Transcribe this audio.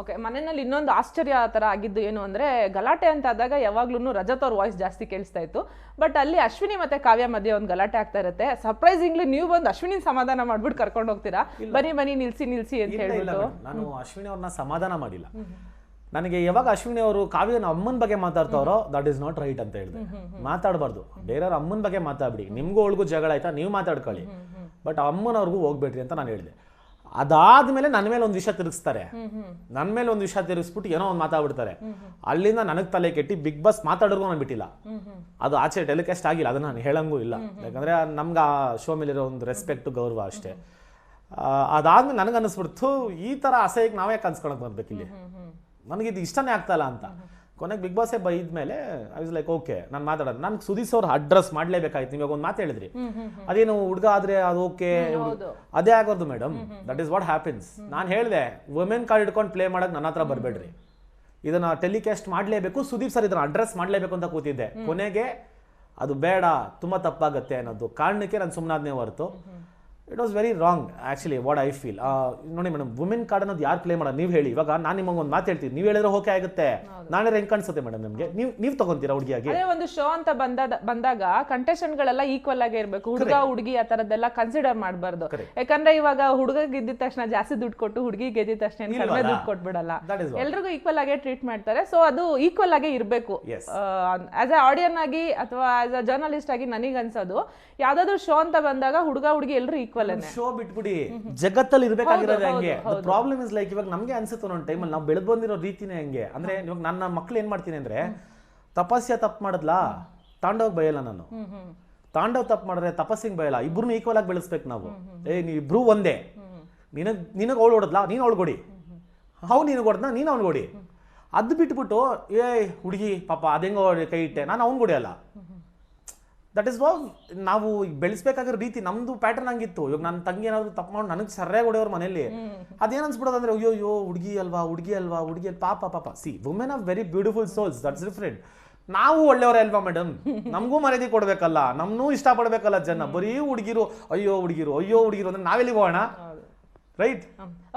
Okay, ಮನೆಯಲ್ಲಿ ಇನ್ನೊಂದು ಆಶ್ಚರ್ಯ ತರ ಆಗಿದ್ದು ಏನು ಅಂದ್ರೆ, ಗಲಾಟೆ ಅಂತ ಆದಾಗ ಯಾವಾಗ್ಲೂ ರಜತ್ ಅವ್ರ ವಾಯ್ಸ್ ಜಾಸ್ತಿ ಕೇಳಿಸ್ತಾ ಇತ್ತು. ಬಟ್ ಅಲ್ಲಿ ಅಶ್ವಿನಿ ಮತ್ತೆ ಕಾವ್ಯ ಮಧ್ಯೆ ಒಂದು ಗಲಾಟೆ ಆಗ್ತಾ ಇರುತ್ತೆ. ಸರ್ಪ್ರೈಸಿಂಗ್ಲಿ ನೀವು ಬಂದು ಅಶ್ವಿನಿ ಸಮಾಧಾನ ಮಾಡ್ಬಿಟ್ಟು ಕರ್ಕೊಂಡು ಹೋಗ್ತೀರಾ, ಬನ್ನಿ ನಿಲ್ಸಿ ಅಂತ ಹೇಳ್ಬಿಟ್ಟು. ನಾನು ಅಶ್ವಿನಿ ಅವ್ರನ್ನ ಸಮಾಧಾನ ಮಾಡಿಲ್ಲ. ನನಗೆ ಯಾವಾಗ ಅಶ್ವಿನಿ ಅವರು ಕಾವ್ಯನ ಅಮ್ಮನ ಬಗ್ಗೆ ಮಾತಾಡ್ತಾರೋ ದಟ್ ಇಸ್ ನಾಟ್ ರೈಟ್ ಅಂತ ಹೇಳಿದೆ. ಮಾತಾಡಬಾರ್ದು, ಬೇರೆಯವ್ರ ಅಮ್ಮನ ಬಗ್ಗೆ ಮಾತಾಡ್ಬಿಡಿ, ನಿಮ್ಗೂ ಒಳಗೂ ಜಗಳ ಆಯ್ತಾ ನೀವು ಮಾತಾಡ್ಕೊಳ್ಳಿ, ಬಟ್ ಅಮ್ಮನವ್ರಿಗೂ ಹೋಗ್ಬೇಡ್ರಿ ಅಂತ ನಾನು ಹೇಳಿದೆ. ಅದಾದ್ಮೇಲೆ ನನ್ನ ಮೇಲೆ ಒಂದು ವಿಷಯ ತಿರುಗಿಸ್ತಾರೆ, ನನ್ನ ಮೇಲೆ ಒಂದು ವಿಷಯ ತಿರುಗಿಸ್ಬಿಟ್ಟು ಏನೋ ಒಂದು ಮಾತಾಡ್ಬಿಡ್ತಾರೆ. ಅಲ್ಲಿಂದ ನನಗೆ ತಲೆ ಕೆಟ್ಟಿ ಬಿಗ್ ಬಾಸ್ ಮಾತಾಡೋರ್ಗೂ ನಾನು ಬಿಟ್ಟಿಲ್ಲ. ಅದು ಆಚೆ ಟೆಲಿಕಾಸ್ಟ್ ಆಗಿಲ್ಲ, ಅದನ್ನ ನಾನು ಹೇಳಂಗೂ ಇಲ್ಲ. ಯಾಕಂದ್ರೆ ನಮ್ಗೆ ಆ ಶೋ ಮೇಲಿರೋ ಒಂದು ರೆಸ್ಪೆಕ್ಟ್ ಗೌರವ ಅಷ್ಟೇ. ಅದಾದ್ಮೇಲೆ ನನಗೆ ಅನಿಸ್ಬಿಡ್ತು ಈ ತರ ಅಸಹ್ಯಕ್ಕೆ ನಾವೇ ಕನ್ಸ್ಕೊಳಕ್ ಬರ್ಬೇಕಿಲ್ಲಿ, ನನಗಿದು ಇಷ್ಟನೇ ಆಗ್ತಾಯಿಲ್ಲ ಅಂತ. ಕೊನೆಗೆ ಬಿಗ್ ಬಾಸೇ ಬೈದ್ಮೇಲೆ ಐ ವಾಸ್ ಲೈಕ್ ಓಕೆ ನಾನು ಮಾತಾಡೋದು. ನನ್ಗೆ ಸುದೀಶ್ ಅವ್ರು ಅಡ್ರೆಸ್ ಮಾಡಲೇಬೇಕಾಯ್ತು. ನಿಮಗೆ ಒಂದು ಮಾತು ಹೇಳಿದ್ರಿ, ಅದೇನು ಹುಡುಗ ಆದ್ರೆ ಅದು ಓಕೆ, ಅದೇ ಆಗೋದು madam, that is what happens. ನಾನು ಹೇಳಿದೆ ವುಮೆನ್ ಕಾರ್ಡ್ ಇಟ್ಕೊಂಡು ಪ್ಲೇ ಮಾಡಕ್ ನನ್ನ ಹತ್ರ ಬರಬೇಡ್ರಿ, ಇದನ್ನ ಟೆಲಿಕಾಸ್ಟ್ ಮಾಡಲೇಬೇಕು, ಸುದೀಪ್ ಸರ್ ಇದನ್ನ ಅಡ್ರೆಸ್ ಮಾಡಲೇಬೇಕು ಅಂತ ಕೂತಿದ್ದೆ. ಕೊನೆಗೆ ಅದು ಬೇಡ, ತುಂಬಾ ತಪ್ಪಾಗತ್ತೆ ಅನ್ನೋದು ಕಾರಣಕ್ಕೆ ನಾನು ಸುಮ್ಮನಾದ್ನೇ ಹೊರತು it was very wrong actually what I feel. ನೋಡಿ ಮೇಡಮ್, ವುಮೆನ್ ಕಾರ್ಡ್ ಅನ್ನೋದು ಯಾರು ಪ್ಲೇ ಮಾಡೋದು ನೀವು ಹೇಳಿ. ಇವಾಗ ನಾನು ನಿಮಗೆ ಒಂದು ಮಾತು ಹೇಳ್ತೀನಿ, ನೀವು ಹೇಳಿದ್ರೆ ಓಕೆ ಆಗುತ್ತೆ, ನಾಳೆ ಹೆಂಗ್ ಕಾಣಿಸುತ್ತೆ ಮೇಡಮ್ ನಿಮಗೆ? ನೀವು ತಗೊಂತೀರಾ ಹುಡುಗಿಯಾಗಿ? ಒಂದು ಶೋ ಅಂತ ಬಂದಾಗ ಕಂಟೆಸ್ಟೆಂಟ್ ಗಳೆಲ್ಲ ಈಕ್ವಲ್ ಆಗಿ ಇರಬೇಕು, ಹುಡುಗ ಹುಡುಗಿ ಆ ತರದ್ದೆಲ್ಲ ಕನ್ಸಿಡರ್ ಮಾಡಬಾರ್ದು. ಯಾಕಂದ್ರೆ ಇವಾಗ ಹುಡುಗ ಗೆದ್ದಿದ ತಕ್ಷಣ ಜಾಸ್ತಿ ದುಡ್ಡು ಕೊಟ್ಟು ಹುಡುಗಿ ಗೆದ್ದಿದ ತಕ್ಷಣ ಕಡಿಮೆ ದುಡ್ಡು ಕೊಟ್ಬಿಡಲ್ಲ, ಎಲ್ರಿಗೂ ಈಕ್ವಲ್ ಆಗೇ ಟ್ರೀಟ್ ಮಾಡ್ತಾರೆ. ಸೊ ಅದು ಈಕ್ವಲ್ ಆಗೇ ಇರಬೇಕು. ಆಸ್ ಎ ಆಡಿಯನ್ ಆಗಿ ಅಥವಾ ಆಸ್ ಅ ಜರ್ನಲಿಸ್ಟ್ ಆಗಿ ನನಗೆ ಅನ್ಸೋದು, ಯಾವ್ದಾದ್ರು ಶೋ ಅಂತ ಬಂದಾಗ ಹುಡುಗ ಹುಡುಗಿ ಎಲ್ರು ಈಕ್ವಲ್. ಶೋ ಬಿಟ್ಬಿಡಿ, ಜಗತ್ತಲ್ಲಿ ಇರ್ಬೇಕಾಗಿರೋದು ಹಂಗೆ. ಪ್ರಾಬ್ಲಮ್ ಇಸ್ ಲೈಕ್ ಇವಾಗ ನಮ್ಗೆ ಅನ್ಸುತ್ತೆ ಒಂದೊಂದು ಟೈಮಲ್ಲಿ ನಾವು ಬೆಳೆದು ಬಂದಿರೋ ರೀತಿನೇ ಹಂಗೆ. ಅಂದ್ರೆ ಇವಾಗ ನನ್ನ ಮಕ್ಳು ಏನ್ ಮಾಡ್ತೀನಿ ಅಂದ್ರೆ, ತಪಸ್ಯ ತಪ್ಪು ಮಾಡದ್ಲಾ ತಾಂಡವ್ ಬಯಲ್ಲ, ನಾನು ತಾಂಡವ್ ತಪ್ಪು ಮಾಡಿದ್ರೆ ತಪಸ್ಸಿಂಗ್ ಬಯಲ್ಲ, ಇಬ್ರು ಈಕ್ವಲ್ ಆಗಿ ಬೆಳೆಸ್ಬೇಕು ನಾವು. ನೀವಿಬ್ರು ಒಂದೇ, ನಿನಗ್ ಅವಳು ಹೊಡದ್ಲಾ ನೀನು ಅವಳು ಕೊಡಿ, ಅವ್ ನಿನಗೆ ಹೊಡೆದ್ನ ನೀನು ಅವ್ನು ಕೊಡಿ. ಅದು ಬಿಟ್ಬಿಟ್ಟು ಹುಡುಗಿ ಪಾಪ ಅದೆಂಗೋ ಕೈ ಇಟ್ಟೆ ನಾನು ಅವ್ನು ಕೊಡಿಯಲ್ಲ. ದಟ್ ಇಸ್ ವಾಟ್ ನಾವು ಬೆಳೆಸ್ಬೇಕಾಗಿರೋ ರೀತಿ. ನಮ್ದು ಪ್ಯಾಟರ್ನ್ ಹಂಗಿತ್ತು. ಇವಾಗ ನನ್ನ ತಂಗಿ ಏನಾದ್ರು ತಪ್ಪು ಮಾಡಿ ನನಗೆ ಸರಿಯಾಗಿ ಹೊಡೆಯೋರು ಮನೇಲಿ, ಅದೇನು ಅನ್ಸ್ಬಿಡೋದು ಅಂದ್ರೆ ಅಯ್ಯೋ ಹುಡುಗಿ ಅಲ್ವಾ ಪಾಪ. C women are very beautiful souls, that's different. ನಾವು ಒಳ್ಳೆಯವರೇ ಅಲ್ವಾ ಮೇಡಮ್? ನಮಗೂ ಮರ್ಯಾದೆ ಕೊಡ್ಬೇಕಲ್ಲ, ನಮ್ಮನ್ನೂ ಇಷ್ಟಪಡ್ಬೇಕಲ್ಲ ಜನ. ಬರೀ ಹುಡುಗಿರು ಅಯ್ಯೋ ಹುಡುಗಿರು ಅಂದ್ರೆ ನಾವೆಲ್ಲಿಗೆ ಹೋಗೋಣ, ರೈಟ್?